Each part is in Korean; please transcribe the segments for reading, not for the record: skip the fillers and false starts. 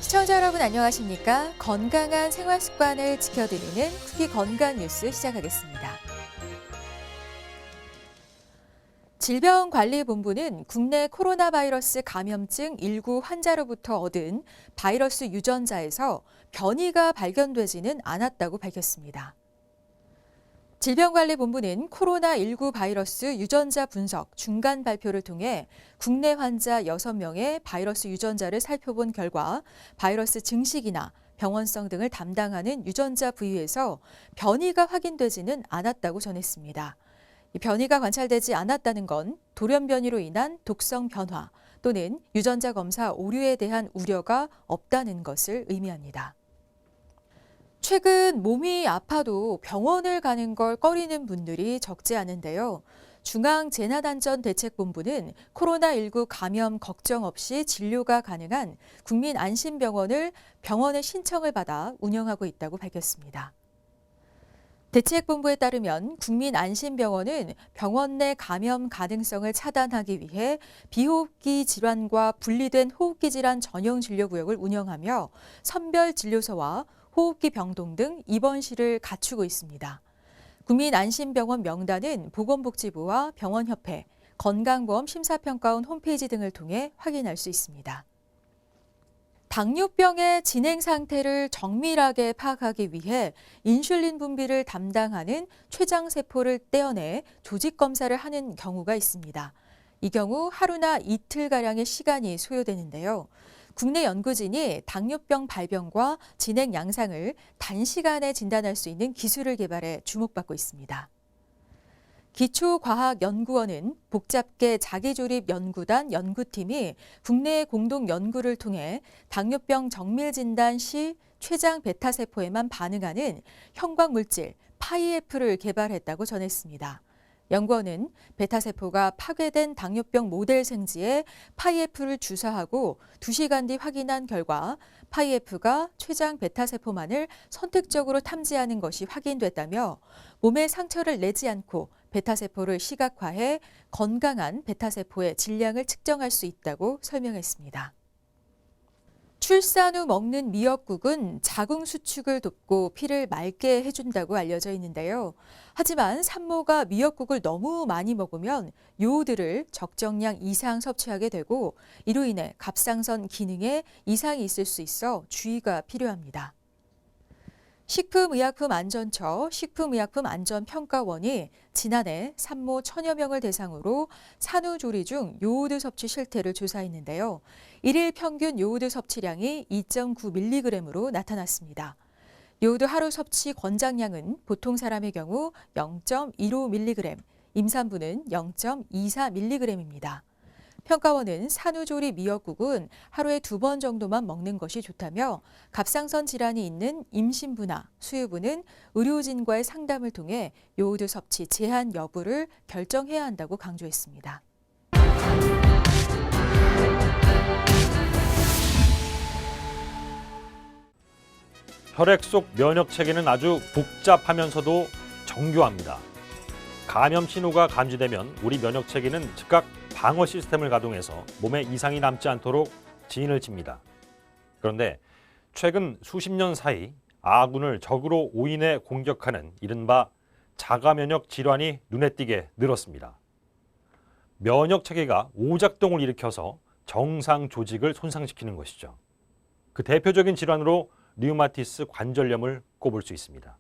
시청자 여러분 안녕하십니까? 건강한 생활 습관을 지켜드리는 쿠키 건강 뉴스 시작하겠습니다. 질병관리본부는 국내 코로나 바이러스 감염증 19 환자로부터 얻은 바이러스 유전자에서 변이가 발견되지는 않았다고 밝혔습니다. 질병관리본부는 코로나19 바이러스 유전자 분석 중간 발표를 통해 국내 환자 6명의 바이러스 유전자를 살펴본 결과 바이러스 증식이나 병원성 등을 담당하는 유전자 부위에서 변이가 확인되지는 않았다고 전했습니다. 변이가 관찰되지 않았다는 건 돌연 변이로 인한 독성 변화 또는 유전자 검사 오류에 대한 우려가 없다는 것을 의미합니다. 최근 몸이 아파도 병원을 가는 걸 꺼리는 분들이 적지 않은데요. 중앙재난안전대책본부는 코로나19 감염 걱정 없이 진료가 가능한 국민안심병원을 병원의 신청을 받아 운영하고 있다고 밝혔습니다. 대책본부에 따르면 국민안심병원은 병원 내 감염 가능성을 차단하기 위해 비호흡기 질환과 분리된 호흡기 질환 전용 진료구역을 운영하며 선별진료소와 호흡기 병동 등 입원실을 갖추고 있습니다. 국민안심병원 명단은 보건복지부와 병원협회, 건강보험 심사평가원 홈페이지 등을 통해 확인할 수 있습니다. 당뇨병의 진행 상태를 정밀하게 파악하기 위해 인슐린 분비를 담당하는 췌장세포를 떼어내 조직 검사를 하는 경우가 있습니다. 이 경우 하루나 이틀가량의 시간이 소요되는데요. 국내 연구진이 당뇨병 발병과 진행 양상을 단시간에 진단할 수 있는 기술을 개발해 주목받고 있습니다. 기초과학연구원은 복잡계 자기조립연구단 연구팀이 국내 공동 연구를 통해 당뇨병 정밀 진단 시 췌장 베타세포에만 반응하는 형광물질 파이에프를 개발했다고 전했습니다. 연구원은 베타세포가 파괴된 당뇨병 모델 생지에 파이에프를 주사하고 2시간 뒤 확인한 결과 파이에프가 췌장 베타세포만을 선택적으로 탐지하는 것이 확인됐다며 몸에 상처를 내지 않고 베타세포를 시각화해 건강한 베타세포의 질량을 측정할 수 있다고 설명했습니다. 출산 후 먹는 미역국은 자궁 수축을 돕고 피를 맑게 해준다고 알려져 있는데요. 하지만 산모가 미역국을 너무 많이 먹으면 요오드를 적정량 이상 섭취하게 되고 이로 인해 갑상선 기능에 이상이 있을 수 있어 주의가 필요합니다. 식품의약품안전처 식품의약품안전평가원이 지난해 산모 1,000여 명을 대상으로 산후조리 중 요오드 섭취 실태를 조사했는데요. 1일 평균 요오드 섭취량이 2.9mg으로 나타났습니다. 요오드 하루 섭취 권장량은 보통 사람의 경우 0.15mg, 임산부는 0.24mg입니다. 평가원은 산후조리 미역국은 하루에 2번 정도만 먹는 것이 좋다며 갑상선 질환이 있는 임신부나 수유부는 의료진과의 상담을 통해 요오드 섭취 제한 여부를 결정해야 한다고 강조했습니다. 혈액 속 면역 체계는 아주 복잡하면서도 정교합니다. 감염 신호가 감지되면 우리 면역 체계는 즉각 방어 시스템을 가동해서 몸에 이상이 남지 않도록 진을 칩니다. 그런데 최근 수십 년 사이 아군을 적으로 오인해 공격하는 이른바 자가 면역 질환이 눈에 띄게 늘었습니다. 면역 체계가 오작동을 일으켜서 정상 조직을 손상시키는 것이죠. 그 대표적인 질환으로 류마티스 관절염을 꼽을 수 있습니다.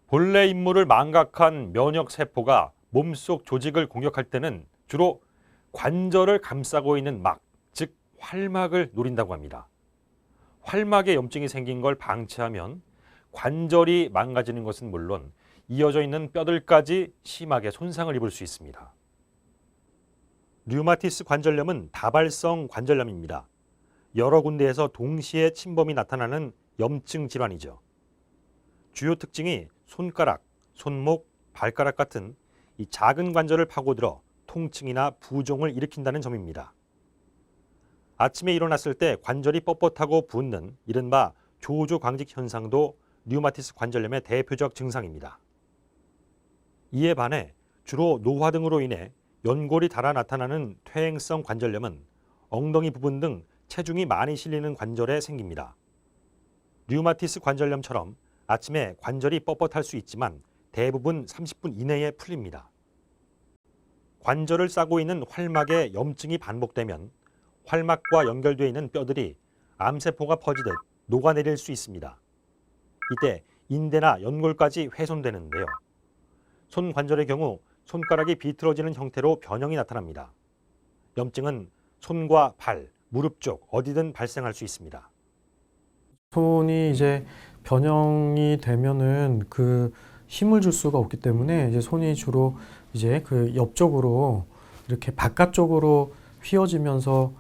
본래 임무를 망각한 면역 세포가 몸속 조직을 공격할 때는 주로 관절을 감싸고 있는 막, 즉 활막을 노린다고 합니다. 활막에 염증이 생긴 걸 방치하면 관절이 망가지는 것은 물론 이어져 있는 뼈들까지 심하게 손상을 입을 수 있습니다. 류마티스 관절염은 다발성 관절염입니다. 여러 군데에서 동시에 침범이 나타나는 염증 질환이죠. 주요 특징이 손가락, 손목, 발가락 같은 이 작은 관절을 파고들어 통증이나 부종을 일으킨다는 점입니다. 아침에 일어났을 때 관절이 뻣뻣하고 붓는 이른바 조조광직 현상도 류마티스 관절염의 대표적 증상입니다. 이에 반해 주로 노화 등으로 인해 연골이 닳아 나타나는 퇴행성 관절염은 엉덩이 부분 등 체중이 많이 실리는 관절에 생깁니다. 류마티스 관절염처럼 아침에 관절이 뻣뻣할 수 있지만 대부분 30분 이내에 풀립니다. 관절을 싸고 있는 활막에 염증이 반복되면 활막과 연결되어 있는 뼈들이 암세포가 퍼지듯 녹아내릴 수 있습니다. 이때 인대나 연골까지 훼손되는데요. 손 관절의 경우 손가락이 비틀어지는 형태로 변형이 나타납니다. 염증은 손과 발, 무릎 쪽 어디든 발생할 수 있습니다. 손이 이제 변형이 되면은 그 힘을 줄 수가 없기 때문에 이제 손이 주로 이제 그 옆쪽으로 이렇게 바깥쪽으로 휘어지면서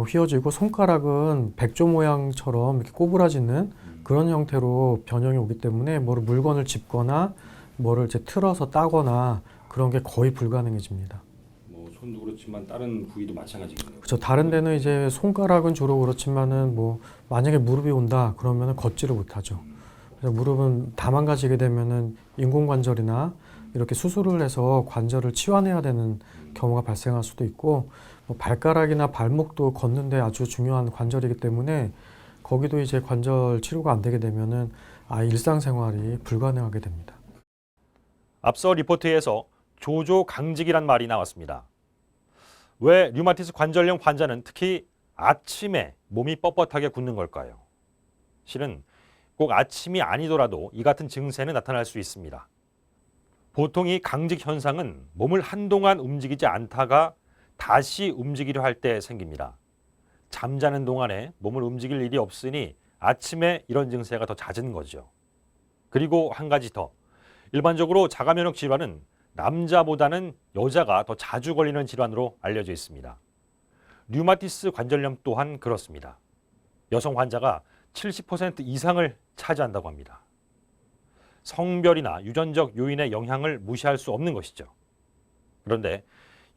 휘어지고 손가락은 백조 모양처럼 이렇게 꼬부라지는 그런 형태로 변형이 오기 때문에 물건을 짚거나 뭐를 이제 틀어서 따거나 그런 게 거의 불가능해집니다. 손도 그렇지만 다른 부위도 마찬가지겠네요. 그렇죠. 다른 데는 이제 손가락은 주로 그렇지만은 만약에 무릎이 온다 그러면은 걷지를 못하죠. 그래서 무릎은 다 망가지게 되면은 인공관절이나 이렇게 수술을 해서 관절을 치환해야 되는 경우가 발생할 수도 있고 발가락이나 발목도 걷는데 아주 중요한 관절이기 때문에 거기도 이제 관절 치료가 안 되게 되면은 일상생활이 불가능하게 됩니다. 앞서 리포트에서 조조 강직이란 말이 나왔습니다. 왜 류마티스 관절염 환자는 특히 아침에 몸이 뻣뻣하게 굳는 걸까요? 실은 꼭 아침이 아니더라도 이 같은 증세는 나타날 수 있습니다. 보통 이 강직 현상은 몸을 한동안 움직이지 않다가 다시 움직이려 할 때 생깁니다. 잠자는 동안에 몸을 움직일 일이 없으니 아침에 이런 증세가 더 잦은 거죠. 그리고 한 가지 더. 일반적으로 자가 면역 질환은 남자보다는 여자가 더 자주 걸리는 질환으로 알려져 있습니다. 류마티스 관절염 또한 그렇습니다. 여성 환자가 70% 이상을 차지한다고 합니다. 성별이나 유전적 요인의 영향을 무시할 수 없는 것이죠. 그런데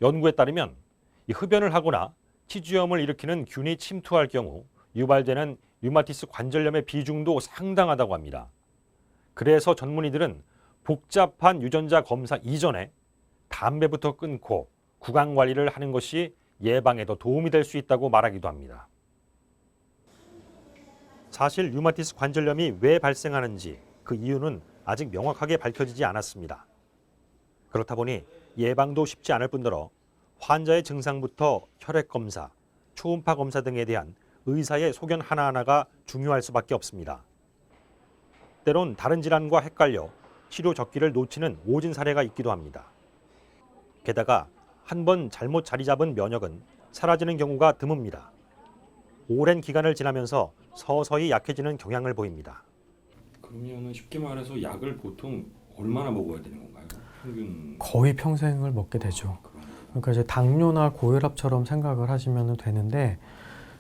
연구에 따르면 이 흡연을 하거나 치주염을 일으키는 균이 침투할 경우 유발되는 류마티스 관절염의 비중도 상당하다고 합니다. 그래서 전문의들은 복잡한 유전자 검사 이전에 담배부터 끊고 구강 관리를 하는 것이 예방에 더 도움이 될 수 있다고 말하기도 합니다. 사실 류마티스 관절염이 왜 발생하는지 그 이유는 아직 명확하게 밝혀지지 않았습니다. 그렇다 보니 예방도 쉽지 않을 뿐더러 환자의 증상부터 혈액 검사, 초음파 검사 등에 대한 의사의 소견 하나하나가 중요할 수밖에 없습니다. 때론 다른 질환과 헷갈려 치료 적기를 놓치는 오진 사례가 있기도 합니다. 게다가 한 번 잘못 자리 잡은 면역은 사라지는 경우가 드뭅니다. 오랜 기간을 지나면서 서서히 약해지는 경향을 보입니다. 그러면 쉽게 말해서 약을 보통 얼마나 먹어야 되는 건가요? 평균 거의 평생을 먹게 되죠. 그러니까 이제 당뇨나 고혈압처럼 생각을 하시면 되는데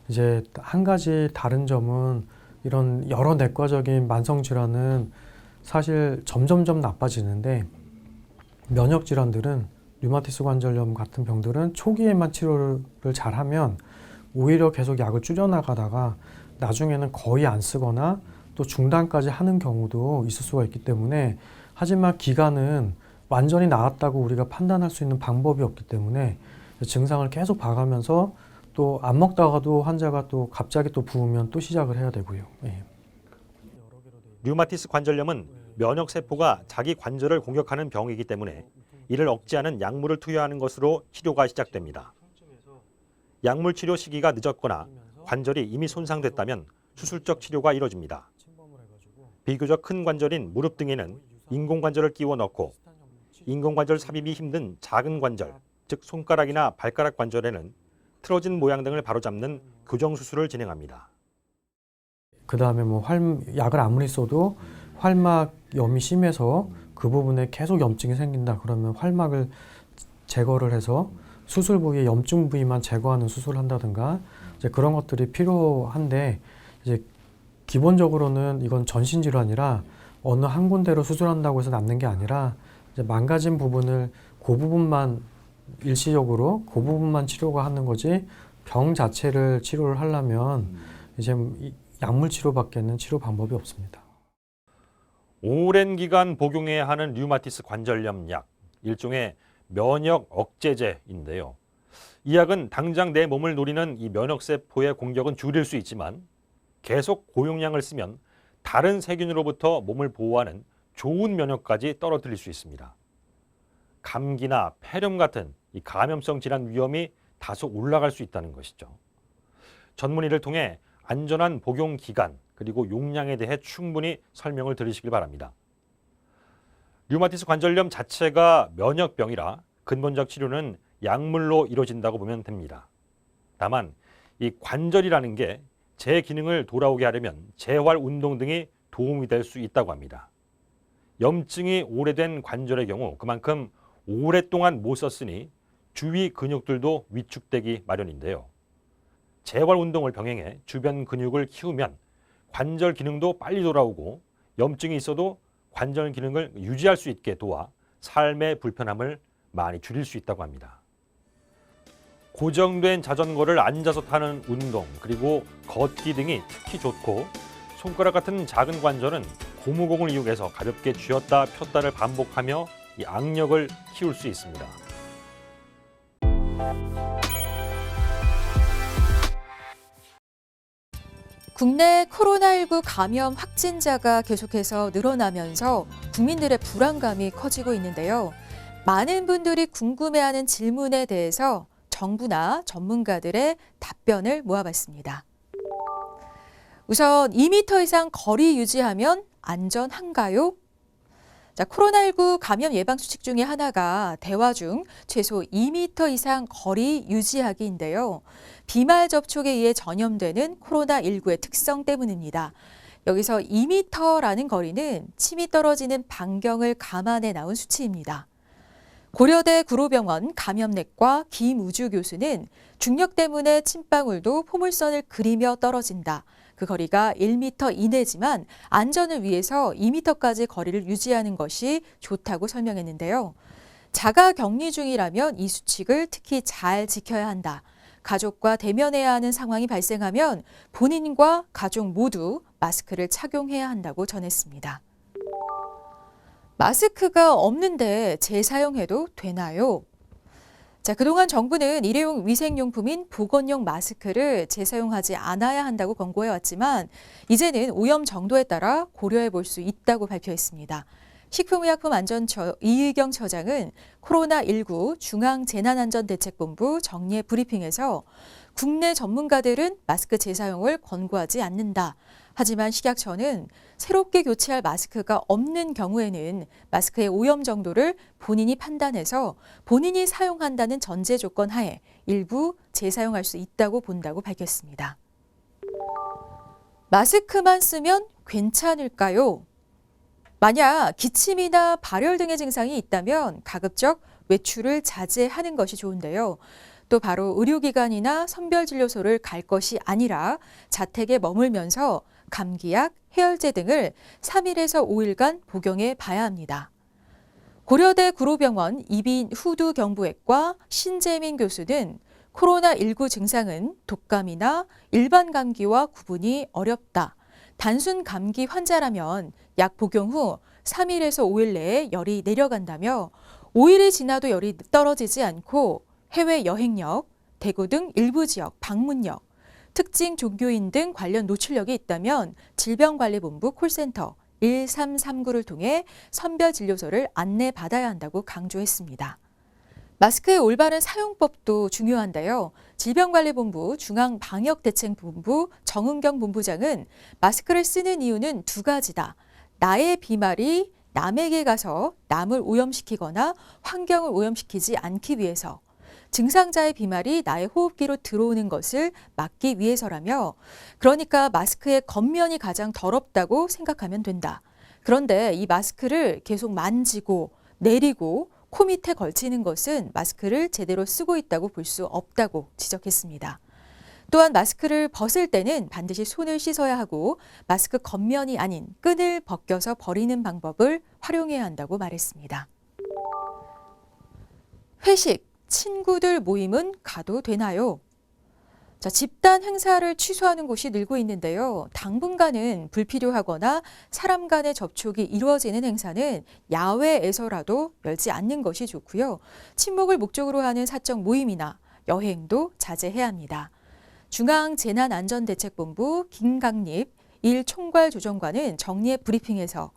이제 한 가지 다른 점은 이런 여러 내과적인 만성 질환은 사실 점점점 나빠지는데 면역 질환들은 류마티스 관절염 같은 병들은 초기에만 치료를 잘하면 오히려 계속 약을 줄여나가다가 나중에는 거의 안 쓰거나 또 중단까지 하는 경우도 있을 수가 있기 때문에 하지만 기간은 완전히 나았다고 우리가 판단할 수 있는 방법이 없기 때문에 증상을 계속 봐가면서 또 안 먹다가도 환자가 또 갑자기 또 부으면 또 시작을 해야 되고요. 예. 류마티스 관절염은 면역 세포가 자기 관절을 공격하는 병이기 때문에 이를 억제하는 약물을 투여하는 것으로 치료가 시작됩니다. 약물 치료 시기가 늦었거나 관절이 이미 손상됐다면 수술적 치료가 이뤄집니다. 비교적 큰 관절인 무릎 등에는 인공관절을 끼워 넣고 인공관절 삽입이 힘든 작은 관절, 즉 손가락이나 발가락 관절에는 틀어진 모양 등을 바로잡는 교정 수술을 진행합니다. 그 다음에 약을 아무리 써도 활막염이 심해서 그 부분에 계속 염증이 생긴다 그러면 활막을 제거를 해서 수술 부위의 염증 부위만 제거하는 수술을 한다든가 이제 그런 것들이 필요한데 이제 기본적으로는 이건 전신 질환이라 어느 한 군데로 수술한다고 해서 낫는 게 아니라 이제 망가진 부분을 그 부분만 일시적으로 그 부분만 치료가 하는 거지 병 자체를 치료를 하려면 이제 약물 치료밖에는 치료 방법이 없습니다. 오랜 기간 복용해야 하는 류마티스 관절염 약, 일종의 면역 억제제인데요. 이 약은 당장 내 몸을 노리는 이 면역세포의 공격은 줄일 수 있지만 계속 고용량을 쓰면 다른 세균으로부터 몸을 보호하는 좋은 면역까지 떨어뜨릴 수 있습니다. 감기나 폐렴 같은 이 감염성 질환 위험이 다소 올라갈 수 있다는 것이죠. 전문의를 통해 안전한 복용 기간 그리고 용량에 대해 충분히 설명을 들으시길 바랍니다. 류마티스 관절염 자체가 면역병이라 근본적 치료는 약물로 이루어진다고 보면 됩니다. 다만 이 관절이라는 게 제 기능을 돌아오게 하려면 재활 운동 등이 도움이 될 수 있다고 합니다. 염증이 오래된 관절의 경우 그만큼 오랫동안 못 썼으니 주위 근육들도 위축되기 마련인데요. 재활 운동을 병행해 주변 근육을 키우면 관절 기능도 빨리 돌아오고 염증이 있어도 관절 기능을 유지할 수 있게 도와 삶의 불편함을 많이 줄일 수 있다고 합니다. 고정된 자전거를 앉아서 타는 운동 그리고 걷기 등이 특히 좋고 손가락 같은 작은 관절은 고무공을 이용해서 가볍게 쥐었다 폈다를 반복하며 이 악력을 키울 수 있습니다. 국내 코로나19 감염 확진자가 계속해서 늘어나면서 국민들의 불안감이 커지고 있는데요. 많은 분들이 궁금해하는 질문에 대해서 정부나 전문가들의 답변을 모아봤습니다. 우선 2m 이상 거리 유지하면 안전한가요? 자, 코로나19 감염 예방 수칙 중에 하나가 대화 중 최소 2m 이상 거리 유지하기인데요. 비말 접촉에 의해 전염되는 코로나19의 특성 때문입니다. 여기서 2m라는 거리는 침이 떨어지는 반경을 감안해 나온 수치입니다. 고려대 구로병원 감염내과 김우주 교수는 중력 때문에 침방울도 포물선을 그리며 떨어진다. 그 거리가 1m 이내지만 안전을 위해서 2m까지 거리를 유지하는 것이 좋다고 설명했는데요. 자가 격리 중이라면 이 수칙을 특히 잘 지켜야 한다. 가족과 대면해야 하는 상황이 발생하면 본인과 가족 모두 마스크를 착용해야 한다고 전했습니다. 마스크가 없는데 재사용해도 되나요? 자, 그동안 정부는 일회용 위생용품인 보건용 마스크를 재사용하지 않아야 한다고 권고해왔지만 이제는 오염 정도에 따라 고려해 볼 수 있다고 발표했습니다. 식품의약품안전처 이의경 처장은 코로나19 중앙재난안전대책본부 정례 브리핑에서 국내 전문가들은 마스크 재사용을 권고하지 않는다. 하지만 식약처는 새롭게 교체할 마스크가 없는 경우에는 마스크의 오염 정도를 본인이 판단해서 본인이 사용한다는 전제 조건 하에 일부 재사용할 수 있다고 본다고 밝혔습니다. 마스크만 쓰면 괜찮을까요? 만약 기침이나 발열 등의 증상이 있다면 가급적 외출을 자제하는 것이 좋은데요. 또 바로 의료기관이나 선별진료소를 갈 것이 아니라 자택에 머물면서 감기약, 해열제 등을 3일에서 5일간 복용해 봐야 합니다. 고려대 구로병원 이빈 후두 경부외과 신재민 교수는 코로나19 증상은 독감이나 일반 감기와 구분이 어렵다. 단순 감기 환자라면 약 복용 후 3일에서 5일 내에 열이 내려간다며 5일이 지나도 열이 떨어지지 않고 해외 여행력, 대구 등 일부 지역 방문력, 특징 종교인 등 관련 노출력이 있다면 질병관리본부 콜센터 1339를 통해 선별진료소를 안내받아야 한다고 강조했습니다. 마스크의 올바른 사용법도 중요한데요. 질병관리본부 중앙방역대책본부 정은경 본부장은 마스크를 쓰는 이유는 두 가지다. 나의 비말이 남에게 가서 남을 오염시키거나 환경을 오염시키지 않기 위해서, 증상자의 비말이 나의 호흡기로 들어오는 것을 막기 위해서라며, 그러니까 마스크의 겉면이 가장 더럽다고 생각하면 된다. 그런데 이 마스크를 계속 만지고 내리고 코 밑에 걸치는 것은 마스크를 제대로 쓰고 있다고 볼 수 없다고 지적했습니다. 또한 마스크를 벗을 때는 반드시 손을 씻어야 하고 마스크 겉면이 아닌 끈을 벗겨서 버리는 방법을 활용해야 한다고 말했습니다. 회식, 친구들 모임은 가도 되나요? 자, 집단 행사를 취소하는 곳이 늘고 있는데요. 당분간은 불필요하거나 사람 간의 접촉이 이루어지는 행사는 야외에서라도 열지 않는 것이 좋고요. 친목을 목적으로 하는 사적 모임이나 여행도 자제해야 합니다. 중앙재난안전대책본부 김강립 1총괄조정관은 정례 브리핑에서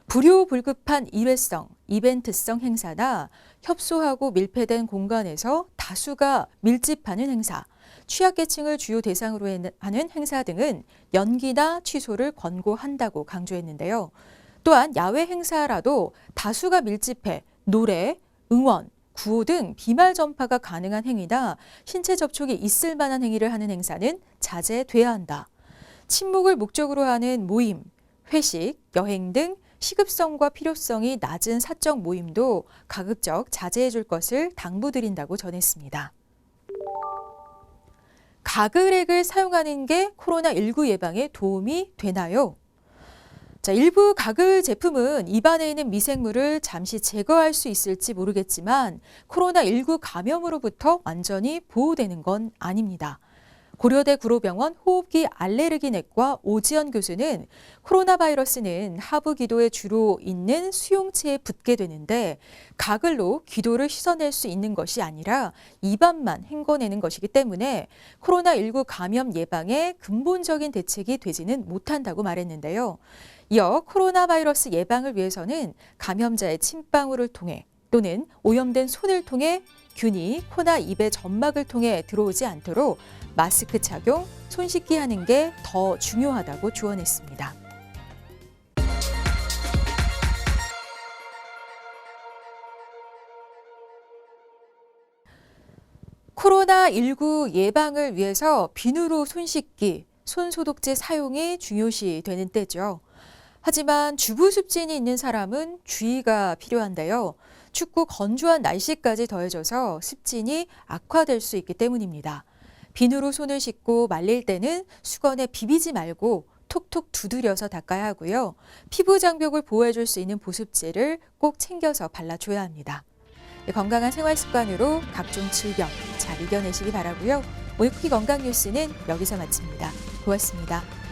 불효불급한 일회성, 이벤트성 행사나 협소하고 밀폐된 공간에서 다수가 밀집하는 행사, 취약계층을 주요 대상으로 하는 행사 등은 연기나 취소를 권고한다고 강조했는데요. 또한 야외 행사라도 다수가 밀집해 노래, 응원, 구호 등 비말 전파가 가능한 행위나 신체 접촉이 있을 만한 행위를 하는 행사는 자제돼야 한다. 친목을 목적으로 하는 모임, 회식, 여행 등 시급성과 필요성이 낮은 사적 모임도 가급적 자제해 줄 것을 당부드린다고 전했습니다. 가글액을 사용하는 게 코로나19 예방에 도움이 되나요? 일부 가글 제품은 입안에 있는 미생물을 잠시 제거할 수 있을지 모르겠지만 코로나19 감염으로부터 완전히 보호되는 건 아닙니다. 고려대 구로병원 호흡기 알레르기내과 오지연 교수는 코로나 바이러스는 하부 기도에 주로 있는 수용체에 붙게 되는데 가글로 기도를 씻어낼 수 있는 것이 아니라 입안만 헹궈내는 것이기 때문에 코로나19 감염 예방에 근본적인 대책이 되지는 못한다고 말했는데요. 이어 코로나 바이러스 예방을 위해서는 감염자의 침방울을 통해 또는 오염된 손을 통해 균이 코나 입의 점막을 통해 들어오지 않도록 마스크 착용, 손 씻기 하는 게 더 중요하다고 조언했습니다. 코로나19 예방을 위해서 비누로 손 씻기, 손소독제 사용이 중요시 되는 때죠. 하지만 주부 습진이 있는 사람은 주의가 필요한데요. 춥고 건조한 날씨까지 더해져서 습진이 악화될 수 있기 때문입니다. 비누로 손을 씻고 말릴 때는 수건에 비비지 말고 톡톡 두드려서 닦아야 하고요. 피부 장벽을 보호해줄 수 있는 보습제를 꼭 챙겨서 발라줘야 합니다. 건강한 생활 습관으로 각종 질병 잘 이겨내시기 바라고요. 오늘 쿠키 건강 뉴스는 여기서 마칩니다. 고맙습니다.